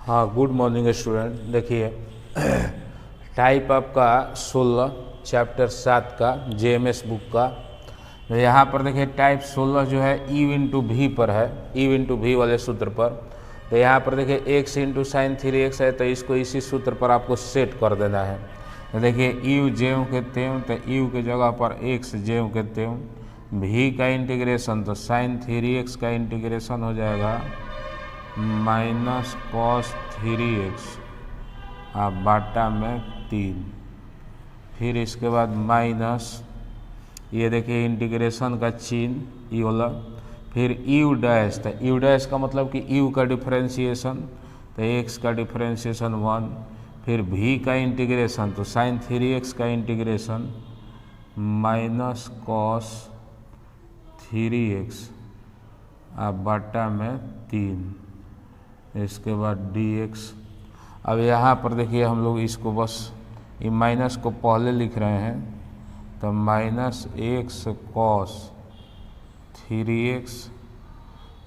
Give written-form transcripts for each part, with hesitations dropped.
हाँ, good morning student. देखिए type आपका 16 चैप्टर 7 का जेएमएस बुक का। तो यहाँ पर देखिए टाइप 16 जो है यू इंटू भी पर है, यू इंटू भी वाले सूत्र पर। तो यहाँ पर देखिए x इंटू साइन 3x है, तो इसको इसी सूत्र पर आपको सेट कर देना है। तो देखिए यू ज्यों के त्यों, तो यू के जगह पर x ज्यों के त्यों, भी का इंटीग्रेशन तो साइन 3x का इंटीग्रेशन हो जाएगा माइनस कॉस 3x आप बाटा में 3। फिर इसके बाद माइनस, ये देखिए इंटीग्रेशन का चिन्ह ये वाला, फिर यू डैश, तो यू डैश का मतलब कि यू का डिफरेंशिएशन, तो x का डिफरेंशिएशन 1, फिर v का इंटीग्रेशन तो साइन 3x का इंटीग्रेशन माइनस कॉस 3x आप बाटा में 3, इसके बाद dx। अब यहाँ पर देखिए हम लोग इसको बस ये माइनस को पहले लिख रहे हैं, तो माइनस x कॉस 3x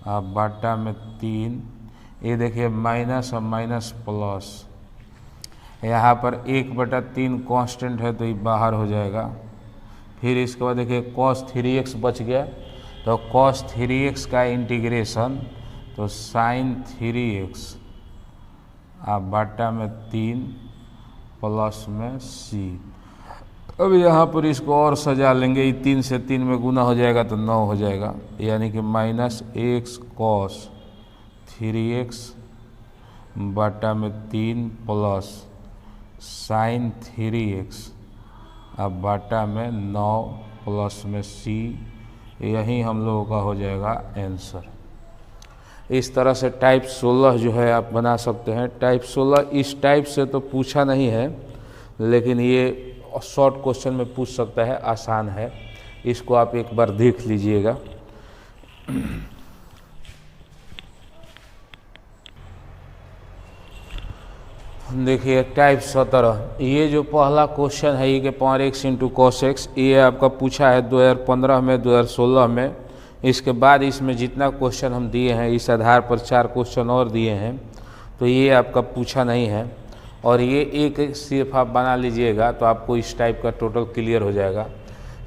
आप बाटा में 3। ये देखिए माइनस और माइनस प्लस, यहाँ पर 1/3 कांस्टेंट है तो ये बाहर हो जाएगा। फिर इसके बाद देखिए कॉस 3x बच गया, तो कॉस 3x का इंटीग्रेशन तो साइन 3x आप बाटा में 3 प्लस में c। अब यहाँ पर इसको और सजा लेंगे, ये 3 से 3 में गुना हो जाएगा तो 9 हो जाएगा, यानी कि माइनस x कॉस 3x बाटा में 3 प्लस साइन 3x अब बाटा में 9 प्लस में c। यही हम लोगों का हो जाएगा आंसर। इस तरह से टाइप 16 जो है आप बना सकते हैं। टाइप 16 इस टाइप से तो पूछा नहीं है, लेकिन ये शॉर्ट क्वेश्चन में पूछ सकता है, आसान है। इसको आप एक बार देख लीजिएगा। देखिए टाइप 17, ये जो पहला क्वेश्चन है ये के power x into cos x, ये आपका पूछा है 2015 में, 2016 में। इसके बाद इसमें जितना क्वेश्चन हम दिए हैं इस आधार पर 4 क्वेश्चन और दिए हैं, तो ये आपका पूछा नहीं है। और ये एक सिर्फ आप बना लीजिएगा तो आपको इस टाइप का टोटल क्लियर हो जाएगा।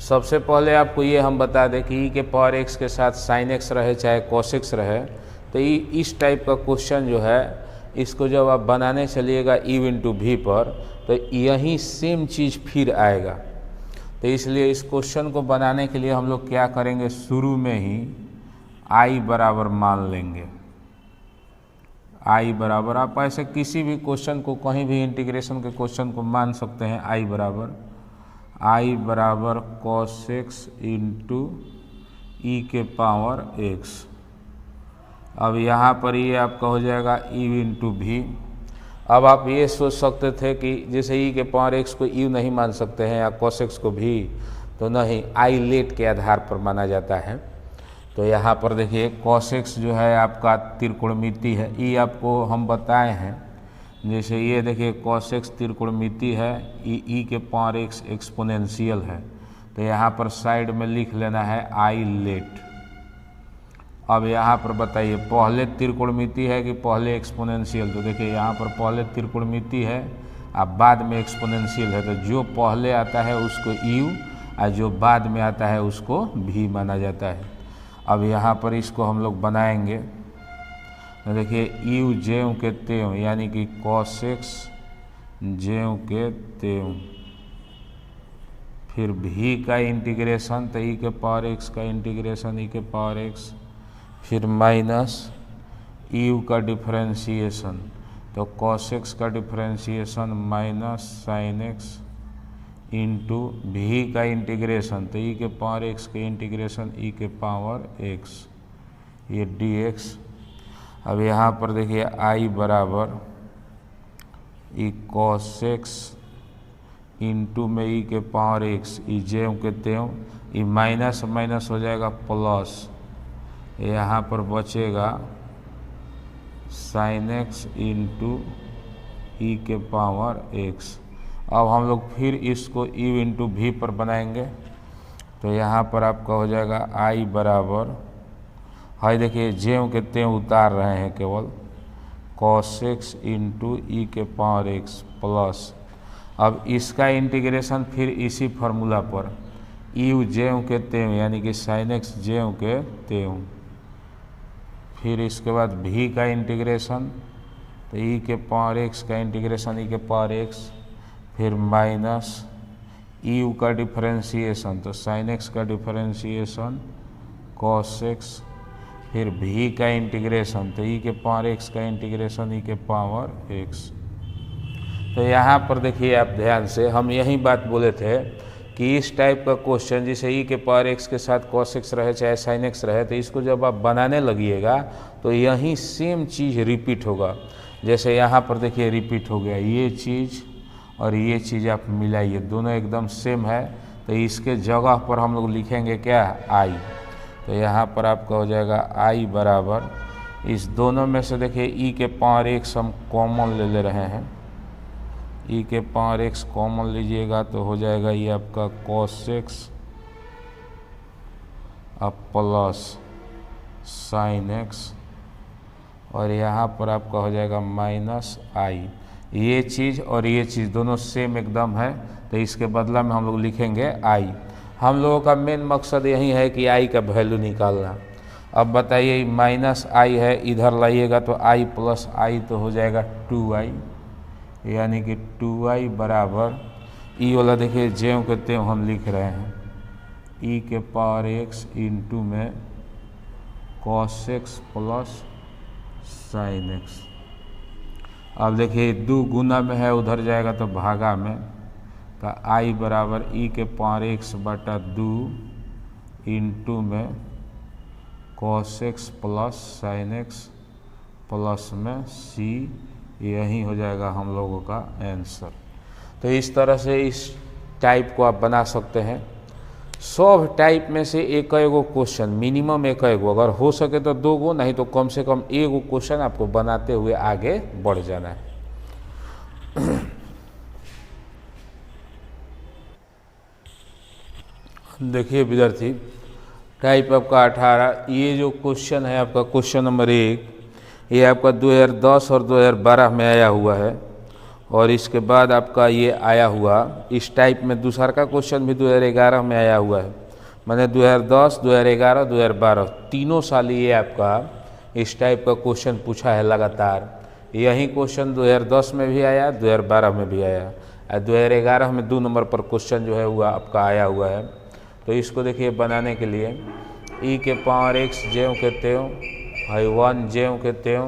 सबसे पहले आपको ये हम बता दें कि ई के पावर एक्स के साथ साइन एक्स रहे चाहे कॉस एक्स रहे, तो ये इस टाइप का क्वेश्चन जो है इसको जब आप बनाने चलिएगा यू इंटू भी पर, तो यही सेम चीज़ फिर आएगा। तो इसलिए इस क्वेश्चन को बनाने के लिए हम लोग क्या करेंगे, शुरू में ही आई बराबर मान लेंगे। आई बराबर, आप ऐसे किसी भी क्वेश्चन को, कहीं भी इंटीग्रेशन के क्वेश्चन को मान सकते हैं। आई बराबर कॉस एक्स इंटू ई के पावर एक्स। अब यहाँ पर ये आपका हो जाएगा यू इंटू भी। अब आप ये सोच सकते थे कि जैसे ई के पावर एक्स को यू नहीं मान सकते हैं या कॉस एक्स को भी, तो नहीं, आई लेट के आधार पर माना जाता है। तो यहाँ पर देखिए कॉस एक्स जो है आपका त्रिकोणमिति है, ई आपको हम बताए हैं। जैसे ये देखिए कॉस एक्स त्रिकोणमिति है, ई के पावर एक्स एक्सपोनेंशियल है, तो यहाँ पर साइड में लिख लेना है आई लेट। अब यहाँ पर बताइए पहले त्रिकोणमिति है कि पहले एक्सपोनेंशियल, तो देखिए यहाँ पर पहले त्रिकोणमिति है अब बाद में एक्सपोनेंशियल है, तो जो पहले आता है उसको यू और जो बाद में आता है उसको भी माना जाता है। अब यहाँ पर इसको हम लोग बनाएंगे, तो देखिए यू ज्यों के त्यों, यानी कि कॉस एक्स ज्यों के त्यों, फिर भी का इंटीग्रेशन तो ई के पावर एक्स का इंटीग्रेशन ई के पावर एक्स, फिर माइनस यू का डिफरेंशिएशन तो कॉस एक्स का differentiation minus sine x into भी का इंटीग्रेशन तो ई के पावर एक्स के इंटीग्रेशन ई के पावर एक्स, ये dx। अब यहाँ पर देखिए आई बराबर ई कॉस एक्स इंटू में ई के पावर एक्स, ई ज्यों के त्यों, ई माइनस माइनस हो जाएगा प्लस, यहाँ पर बचेगा साइन एक्स इंटू ई के पावर एक्स। अब हम लोग फिर इसको यू इंटू भी पर बनाएंगे, तो यहाँ पर आपका हो जाएगा आई बराबर, हाई देखिए ज्यों के त्यों उतार रहे हैं केवल, कॉस एक्स इंटू ई के पावर एक्स प्लस, अब इसका इंटीग्रेशन फिर इसी फार्मूला पर यू ज्यों के त्यों यानी कि साइन एक्स ज्यों के त्यों, फिर इसके बाद भी का इंटीग्रेशन तो ई के पावर एक्स का इंटीग्रेशन ई के पावर एक्स, फिर माइनस यू का डिफरेंशिएशन तो साइन एक्स का डिफरेंशिएशन कॉस एक्स, फिर भी का इंटीग्रेशन तो ई के पावर एक्स का इंटीग्रेशन ई के पावर एक्स। तो यहाँ पर देखिए आप ध्यान से, हम यही बात बोले थे कि इस टाइप का क्वेश्चन जैसे ई के पावर एक्स के साथ कॉस एक्स रहे चाहे साइन एक्स रहे, तो इसको जब आप बनाने लगिएगा तो यही सेम चीज़ रिपीट होगा। जैसे यहाँ पर देखिए रिपीट हो गया, ये चीज़ और ये चीज़ आप मिलाइए, दोनों एकदम सेम है, तो इसके जगह पर हम लोग लिखेंगे क्या, आई। तो यहाँ पर आपका हो जाएगा आई बराबर, इस दोनों में से देखिए ई के पावर एक्स हम कॉमन ले रहे हैं, ई के पावर एक्स कॉमन लीजिएगा तो हो जाएगा ये आपका कॉस एक्स अब प्लस साइन एक्स, और यहाँ पर आपका हो जाएगा माइनस आई। ये चीज़ और ये चीज़ दोनों सेम एकदम है, तो इसके बदला में हम लोग लिखेंगे आई। हम लोगों का मेन मकसद यही है कि आई का वैल्यू निकालना। अब बताइए माइनस आई है, इधर लाइएगा तो आई प्लस आई तो हो जाएगा 2i, यानी कि 2i बराबर ई वाला देखिए ज्यों के त्यों हम लिख रहे हैं, ई के पावर एक्स इंटू में cos x plus sine x. अब देखिए 2 गुना में है, उधर जाएगा तो भागा में, तो आई बराबर ई के पावर एक्स बटा 2 इंटू में cos x plus sine x plus में सी, यही हो जाएगा हम लोगों का आंसर। तो इस तरह से इस टाइप को आप बना सकते हैं। सब टाइप में से एक एगो क्वेश्चन मिनिमम एक एगो, अगर हो सके तो 2 गो, नहीं तो कम से कम एगो क्वेश्चन आपको बनाते हुए आगे बढ़ जाना है। देखिए विद्यार्थी, टाइप आपका 18, ये जो क्वेश्चन है आपका क्वेश्चन नंबर 1, ये आपका 2010 और 2012 में आया हुआ है, और इसके बाद आपका ये आया हुआ इस टाइप में दूसरा का क्वेश्चन भी 2011 में आया हुआ है। मैंने 2010, 2011, 2012 तीनों साल ये आपका इस टाइप का क्वेश्चन पूछा है लगातार। यही क्वेश्चन 2010 में भी आया, 2012 में भी आया, और 2011 में 2 नंबर पर क्वेश्चन जो है हुआ आपका आया हुआ है। तो इसको देखिए बनाने के लिए ई के पावर एक्स ज्यों के त्यों, 1 ज्यों के त्यों,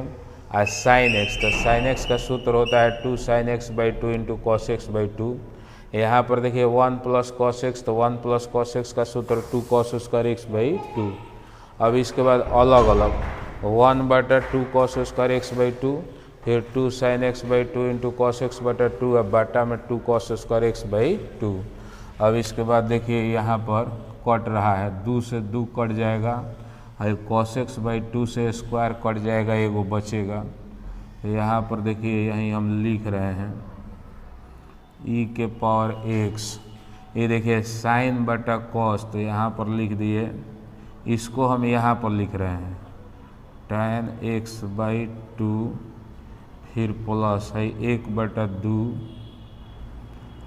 और साइन एक्स, तो साइन एक्स का सूत्र होता है 2 sin x by 2 into cos x by 2। यहाँ पर देखिए 1 प्लस कॉस एक्स, तो 1 प्लस कॉस एक्स का सूत्र 2 कॉस स्क्वायर एक्स बाई 2। अब इसके बाद अलग अलग 1 बटा 2 कॉस स्क्वायर एक्स बाई 2, फिर 2 sin x by 2 into cos x बटा 2, अब बाटा में 2 कॉस स्क्वायर एक्स बाई 2। अब इसके बाद देखिए यहाँ पर कट रहा है, 2 से 2 कट जाएगा, और कॉस एक्स बाई 2 से स्क्वायर कट जाएगा, एगो बचेगा। तो यहाँ पर देखिए यहीं हम लिख रहे हैं ई के पावर एक्स, ये देखिए साइन बटा कॉस, तो यहाँ पर लिख दिए, इसको हम यहाँ पर लिख रहे हैं tan x बाई 2, फिर प्लस है 1 बटा 2,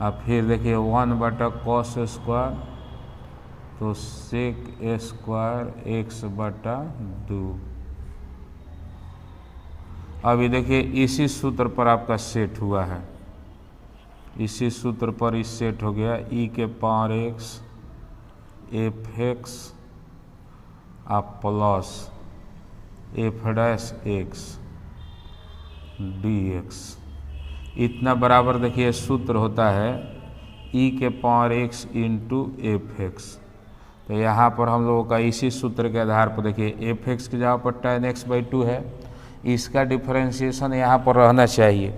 और फिर देखिए 1 बटा कॉस स्क्वायर, तो सेक स्क्वायर एक्स बटा 2। अभी देखिए इसी सूत्र पर आपका सेट हुआ है, इसी सूत्र पर इस सेट हो गया ई के पावर एक्स एफ एक्स आप plus F dash x D x, इतना बराबर देखिए सूत्र होता है ई के power x into F x. तो यहाँ पर हम लोगों का इसी सूत्र के आधार पर देखिए एफ एक्स की जगह पर tan x बाई 2 है, इसका डिफरेंशिएशन यहाँ पर रहना चाहिए,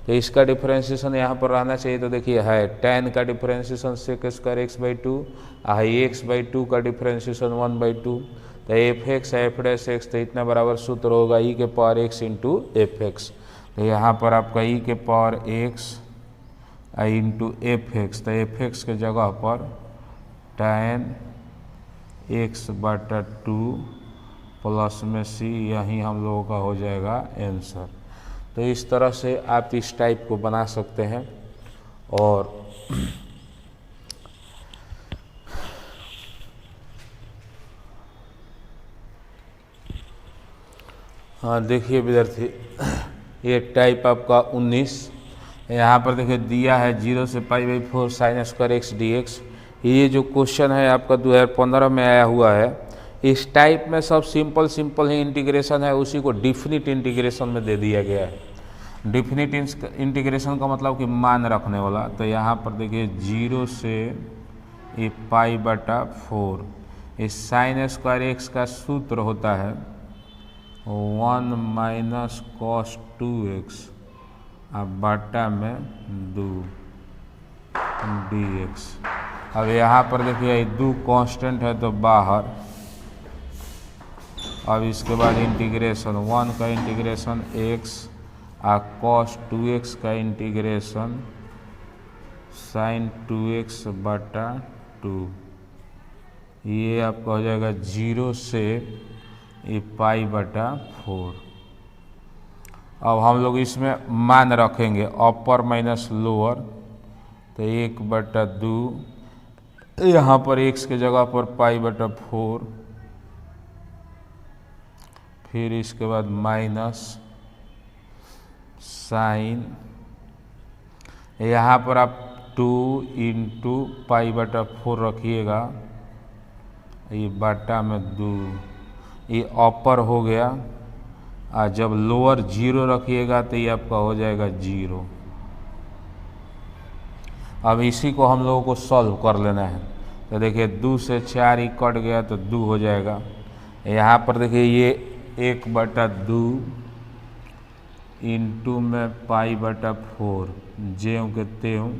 तो इसका डिफरेंशिएशन यहाँ पर रहना चाहिए। तो देखिए है tan का differentiation sec square x by 2, है एक्स बाई 2 का डिफरेंशिएशन 1 बाई 2, तो F x F dash x, तो इतना बराबर सूत्र होगा ई के power x into F x. तो यहाँ पर आपका ई के power x into F x, तो एफ एक्स के जगह पर tan x बटा 2 प्लस में सी, यही हम लोगों का हो जाएगा आंसर। तो इस तरह से आप इस टाइप को बना सकते हैं। और हाँ देखिए विद्यार्थी, ये टाइप आपका 19, यहाँ पर देखिए दिया है 0 से π/4 sin square x D x. ये जो क्वेश्चन है आपका 2015 में आया हुआ है। इस टाइप में सब सिंपल ही इंटीग्रेशन है, उसी को डिफिनिट इंटीग्रेशन में दे दिया गया है। डिफिनिट इंटीग्रेशन का मतलब कि मान रखने वाला। तो यहाँ पर देखिए 0 से ये π/4, इस साइन स्क्वायर एक्स का सूत्र होता है 1 माइनस cos 2x अब बटा में 2 dx। अब यहाँ पर देखिए 2 कांस्टेंट है तो बाहर। अब इसके बाद इंटीग्रेशन 1 का इंटीग्रेशन x और cos 2x का इंटीग्रेशन sin 2x बटा 2। ये आपका हो जाएगा 0 से ये π/4। अब हम लोग इसमें मान रखेंगे अपर माइनस लोअर, तो 1/2, यहाँ पर x के जगह पर π/4, फिर इसके बाद माइनस साइन, यहाँ पर आप 2 इंटू π/4 रखिएगा, ये बटा में 2, ये अपर हो गया। और जब लोअर 0 रखिएगा तो ये आपका हो जाएगा 0। अब इसी को हम लोगों को सॉल्व कर लेना है। तो देखिए 2 से 4 ही कट गया तो 2 हो जाएगा। यहाँ पर देखिए ये 1/2 इंटू में π/4 ज्यों के त्यों।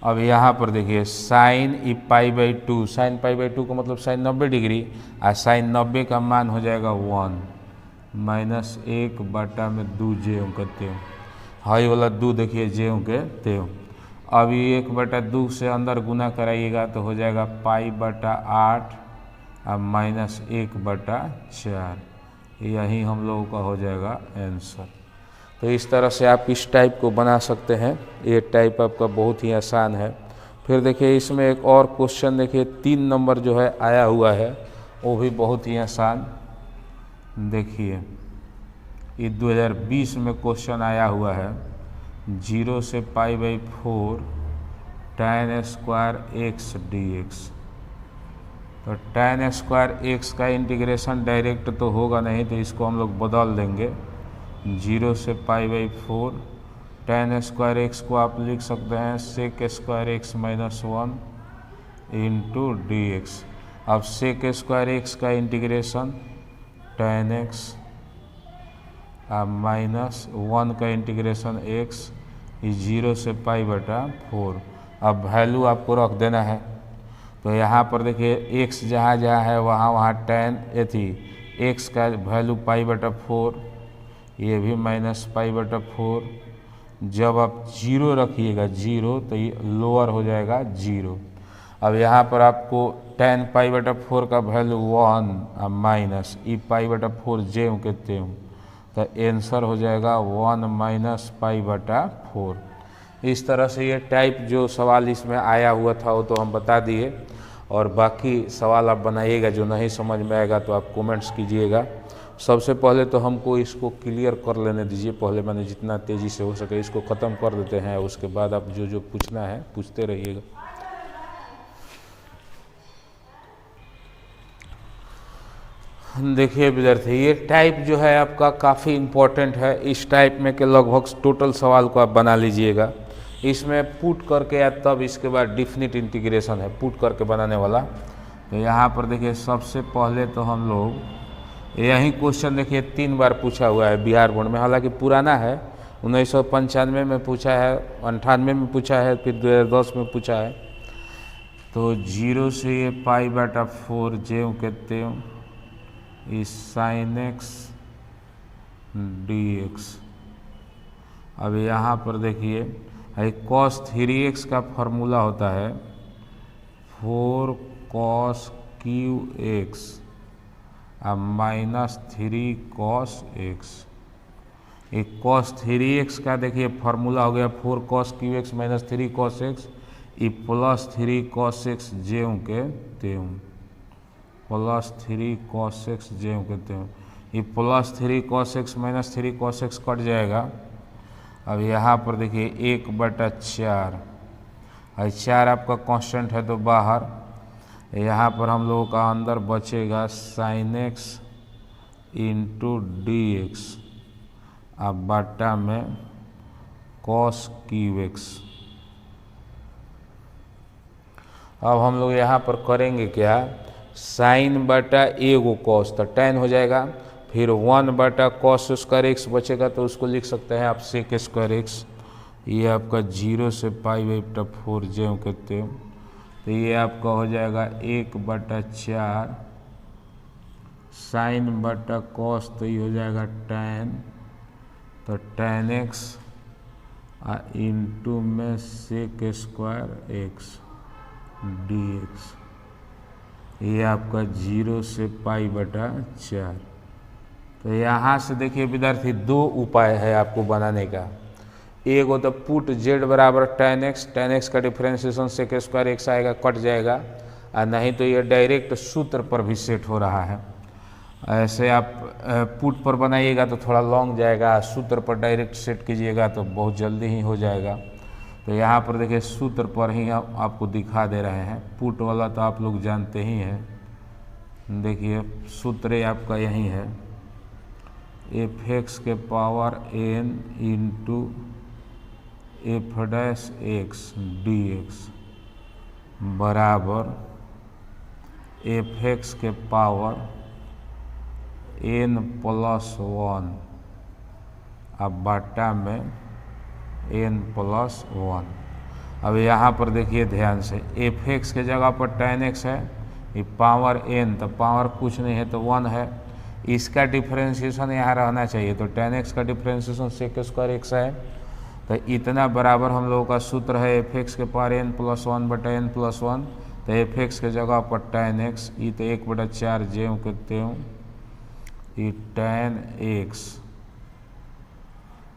अब यहाँ पर देखिए साइन ई π/2, साइन π/2 का मतलब साइन 90 डिग्री, और साइन 90 का मान हो जाएगा 1 माइनस 1/2 ज्यों के त्यों। हाई वाला 2 देखिए ज्यों के त्यों। अब ये 1/2 से अंदर गुना कराइएगा तो हो जाएगा π/8 और माइनस 1/4। यही हम लोगों का हो जाएगा आंसर। तो इस तरह से आप इस टाइप को बना सकते हैं। ये टाइप आपका बहुत ही आसान है। फिर देखिए इसमें एक और क्वेश्चन देखिए 3 नंबर जो है आया हुआ है, वो भी बहुत ही आसान। देखिए ये 2020 में क्वेश्चन आया हुआ है 0 से π/4 tan स्क्वायर एक्स dx। तो tan स्क्वायर एक्स का इंटीग्रेशन डायरेक्ट तो होगा नहीं, तो इसको हम लोग बदल देंगे। 0 से π/4 tan स्क्वायर एक्स को आप लिख सकते हैं sec square x minus 1 into dx। अब sec स्क्वायर एक्स का इंटीग्रेशन tan x माइनस 1 का इंटीग्रेशन x, 0 से π/4। अब वैल्यू आपको रख देना है। तो यहाँ पर देखिए x जहाँ जहाँ है वहाँ tan x का वैल्यू π/4, ये भी माइनस π/4। जब आप 0 रखिएगा 0 तो ये लोअर हो जाएगा 0। अब यहाँ पर आपको tan π/4 का वैल्यू 1 और माइनस ई π/4 ज्यों के त्यों, तो आंसर हो जाएगा 1 माइनस π/4। इस तरह से ये टाइप जो सवाल इसमें आया हुआ था वो तो हम बता दिए, और बाकी सवाल आप बनाइएगा। जो नहीं समझ में आएगा तो आप कमेंट्स कीजिएगा। सबसे पहले तो हमको इसको क्लियर कर लेने दीजिए, पहले मैंने जितना तेज़ी से हो सके इसको ख़त्म कर देते हैं, उसके बाद आप जो जो पूछना है पूछते रहिएगा। देखिए विद्यार्थी, ये टाइप जो है आपका काफ़ी इम्पोर्टेंट है। इस टाइप में के लगभग टोटल सवाल को आप बना लीजिएगा। इसमें पुट करके या तब इसके बाद डिफिनिट इंटीग्रेशन है पुट करके बनाने वाला। तो यहाँ पर देखिए सबसे पहले तो हम लोग यही क्वेश्चन देखिए 3 बार पूछा हुआ है बिहार बोर्ड में, हालांकि पुराना है। 1995 में पूछा है, 98 में पूछा है, फिर 2010 में पूछा है। तो 0 से ये π/4 ज्यों के त्यों इस sin x dx। अब यहाँ पर देखिए cos 3x का फॉर्मूला होता है 4 cos QX अब माइनस 3 cos x। एक cos 3x का देखिए फार्मूला हो गया 4 cos QX minus 3 cos x, ये प्लस 3 cos x ज्यों के त्यों, प्लस 3 cos x ज्यों के त्यों, ये plus 3 cos x minus 3 cos x cut जाएगा। अब यहाँ पर देखिए 1/4, और 4 आपका कांस्टेंट है तो बाहर, यहाँ पर हम लोगों का अंदर बचेगा sin x into D x, अब बटा में cos QX। अब हम लोग यहाँ पर करेंगे क्या, साइन बटा एगो कॉस तो tan हो जाएगा, फिर 1/cos² x बचेगा तो उसको लिख सकते हैं आप sec² x, ये आपका 0 से π/4 ज्यों के त्यों, तो ये आपका हो जाएगा 1/4 साइन बटा कॉस, तो ये हो जाएगा tan, तो tan x इंटू में sec² x dx, ये आपका 0 से π/4। तो यहाँ से देखिए विद्यार्थी दो उपाय है आपको बनाने का, एक हो तो पुट z बराबर tan x का डिफ्रेंसिएशन sec² x आएगा, कट जाएगा, और नहीं तो ये डायरेक्ट सूत्र पर भी सेट हो रहा है। ऐसे आप पुट पर बनाइएगा तो थोड़ा लॉन्ग जाएगा, सूत्र पर डायरेक्ट सेट कीजिएगा तो बहुत जल्दी ही हो जाएगा। तो यहाँ पर देखिए सूत्र पर ही आपको दिखा दे रहे हैं, पुट वाला तो आप लोग जानते ही हैं। देखिए सूत्र आपका यही है, f(x) के power n into f' dx बराबर f(x) के पावर n+1 अब बटा में n+1। अब यहाँ पर देखिए ध्यान से, f(x) के जगह पर tan x है, ये पावर n, तो पावर कुछ नहीं है तो 1 है, इसका डिफ्रेंशिएशन यहाँ रहना चाहिए, तो tan x का डिफ्रेंशिएशन sec² x है, तो इतना बराबर हम लोगों का सूत्र है f(x) के पावर n+1 बटा n+1, तो f(x) के जगह पर tan x, ये तो 1/4 ज्यों के त्यों, ये tan x,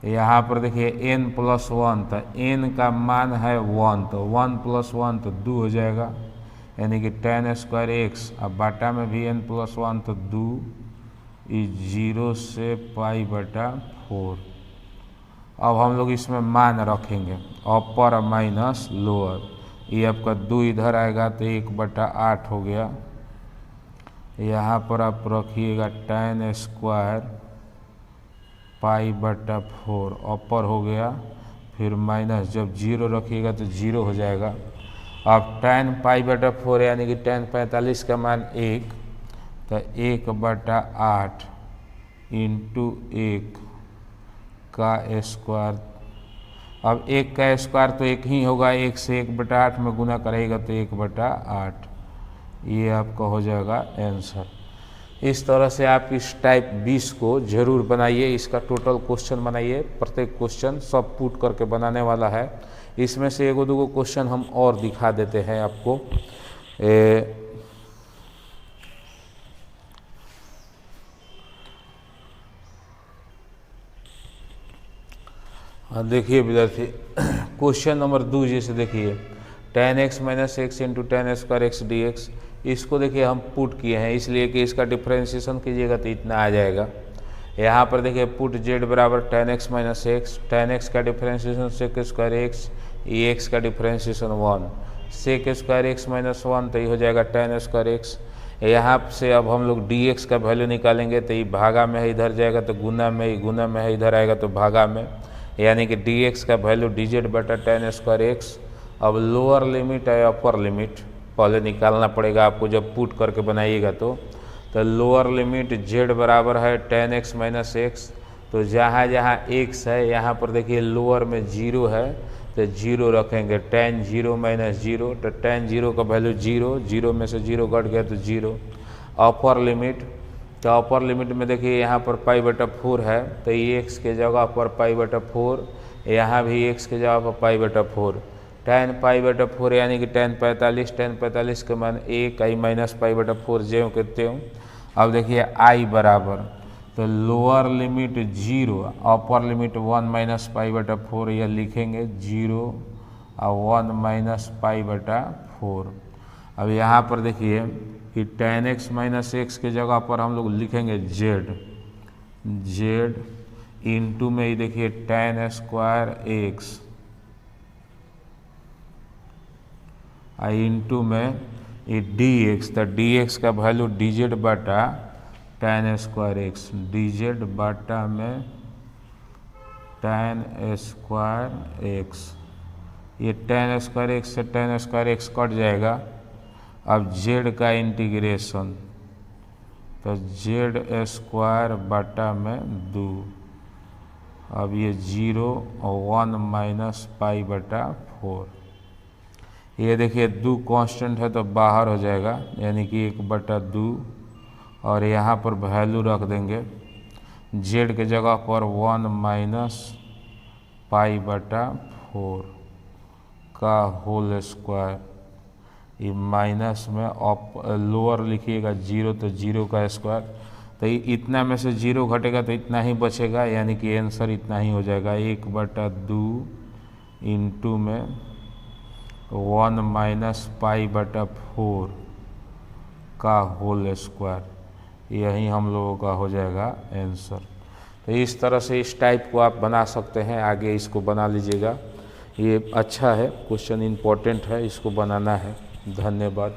यहाँ पर देखिए n+1, तो n का मान है 1, तो 1 + 1 तो 2 हो जाएगा, यानी कि tan² x, अब बाटा में भी n+1 तो 2, 0 से π/4। अब हम लोग इसमें मान रखेंगे अपर माइनस लोअर, ये आपका 2 इधर आएगा तो 1/8 हो गया, यहाँ पर आप रखिएगा tan² π/4 अपर हो गया, फिर माइनस, जब 0 रखिएगा तो 0 हो जाएगा। अब tan π/4 यानी कि tan 45 का मान 1, तो 1/8 इंटू 1 का स्क्वायर, अब 1 का स्क्वायर तो 1 ही होगा, 1 से 1/8 में गुना करेगा तो 1/8, ये आपका हो जाएगा आंसर। इस तरह से आप इस टाइप 20 को जरूर बनाइए, इसका टोटल क्वेश्चन बनाइए, प्रत्येक क्वेश्चन सब पुट करके बनाने वाला है। इसमें से एगो दूगो क्वेश्चन हम और दिखा देते हैं आपको। देखिए विद्यार्थी क्वेश्चन नंबर 2 जैसे देखिए tan x minus x into tan² x dx, इसको देखिए हम पुट किए हैं इसलिए कि इसका डिफ्रेंशिएशन कीजिएगा तो इतना आ जाएगा। यहाँ पर देखिए पुट z बराबर tan x minus x, tan x का डिफ्रेंशिएशन sec² x, ये x का डिफ्रेंशिएशन 1, sec² x माइनस 1 तो ये हो जाएगा tan² x। यहाँ से अब हम लोग dx का वैल्यू निकालेंगे तो ये भागा में है, इधर जाएगा तो गुना में, गुना में है, इधर आएगा तो भागा में, यानी कि dx का वैल्यू dz बटा tan² x। अब लोअर लिमिट है अपर लिमिट पहले निकालना पड़ेगा आपको जब पुट करके बनाइएगा तो लोअर लिमिट z बराबर है tan x माइनस x, तो जहाँ जहाँ x है यहाँ पर देखिए लोअर में 0 है तो 0 रखेंगे, tan 0 माइनस 0, तो tan 0 का वैल्यू 0, 0 में से 0 घट गया तो 0। अपर लिमिट, तो अपर लिमिट में देखिए यहाँ पर π/4 है तो ये x के जगह पर π/4, यहाँ भी x के जगह पर π/4, tan π/4 यानी कि tan 45 के मान 1 i माइनस π/4 ज्यों के त्यों। अब देखिए i बराबर, तो lower limit 0, upper limit 1 minus pi बटा 4 यह लिखेंगे 0 और 1 माइनस पाई बटा 4। अब यहाँ पर देखिए कि tan x माइनस एक्स के जगह पर हम लोग लिखेंगे z इंटू में ही देखिए tan स्क्वायर x इंटू में ये dx, तो dx का वैल्यू dz बटा tan स्क्वायर x, dz बटा में tan स्क्वायर x, ये tan स्क्वायर x से tan स्क्वायर x कट जाएगा। अब z का इंटीग्रेशन, तो z स्क्वायर बटा में 2, अब ये 0 और 1 माइनस पाई बटा 4। ये देखिए 2 कांस्टेंट है तो बाहर हो जाएगा, यानी कि 1/2 और यहाँ पर वैल्यू रख देंगे z के जगह पर 1 माइनस पाई बटा 4 का होल स्क्वायर, ये माइनस में लोअर लिखिएगा 0 तो 0 का स्क्वायर, तो इतना में से 0 घटेगा तो इतना ही बचेगा, यानी कि आंसर इतना ही हो जाएगा 1/2 इंटू में 1 माइनस पाई बटा 4 का होल स्क्वायर, यही हम लोगों का हो जाएगा आंसर। तो इस तरह से इस टाइप को आप बना सकते हैं, आगे इसको बना लीजिएगा। ये अच्छा है, क्वेश्चन इम्पोर्टेंट है, इसको बनाना है। धन्यवाद।